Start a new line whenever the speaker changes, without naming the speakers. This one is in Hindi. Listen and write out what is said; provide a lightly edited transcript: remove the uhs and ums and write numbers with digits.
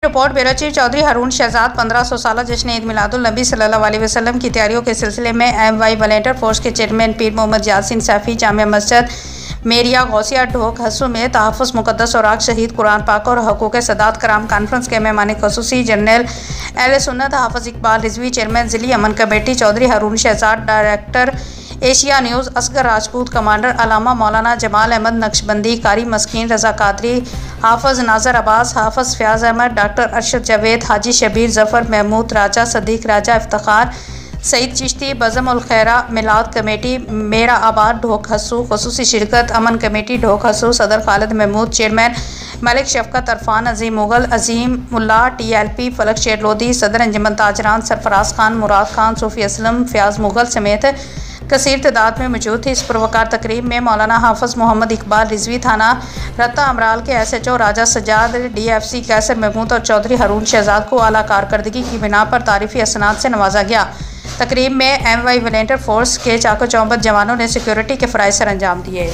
Report bureau chief Chaudhary Haroon Shahzad 1500 साल जश्न ईद मिलादुल नबी सल्लल्लाहु अलैहि वसल्लम की तैयारियों के सिलसिले में MY वॉलंटियर फोर्स के चेयरमैन पीर मोहम्मद यासीन सैफी जामिया मस्जिद मेरिया गौसिया ढोक हसू में तहफ़्फ़ुज़ मुक़द्दस और शहीद कुरान पाक और हकूक़ सदात कराम कॉन्फ्रेंस के मेहमान ख़ुसूसी जनरल अहले सुन्नत हाफ़िज़ इकबाल रिजवी, चेयरमैन ज़िली अमन committee Chaudhary Haroon Shahzad, director Asia News Asghar Rajput, commander अलामा मौलाना जमाल अहमद नक्शबंदी, कारी मस्कीन रज़ा कादरी, हाफ़िज़ नाज़र अब्बास, हाफ़िज़ फ़याज़ अहमद, डॉक्टर अरशद जावेद, हाजी शबीर ज़फ़र, महमूद राजा, सदीक राजा, इफ्तिखार सईद चिश्ती, बज़म उल खैरा मिलाद कमेटी मेरा आबाद ढोक हसू, ख़ुसूसी शिरकत अमन कमेटी ढोक हसू, सदर खालिद महमूद, चेयरमैन मलिक शफ़क़त अरफ़ान, अज़ीम मुग़ल, अज़ीम मुल्ला, TLP फलक शेर लोधी, सदर अंजमन ताजरान सरफराज खान, मुराद खान, सूफ़ी असलम, फ़याज़ मुग़ल समेत कसीर तादाद में मौजूद थी। इस पुरवकार तकरीब में मौलाना हाफ़िज़ मोहम्मद इकबाल रिजवी, थाना रत्ता अमराल के SHO राजा सजाद, DFC कैसर महमूद और चौधरी हारून शहजाद को आला कारकर्दगी की बिना पर तारीफ़ी असनाद से नवाजा गया। तकरीब में MY वॉलंटियर फोर्स के चाको चौबंद जवानों ने सिक्योरिटी के फ़राइज़ सर अंजाम दिए।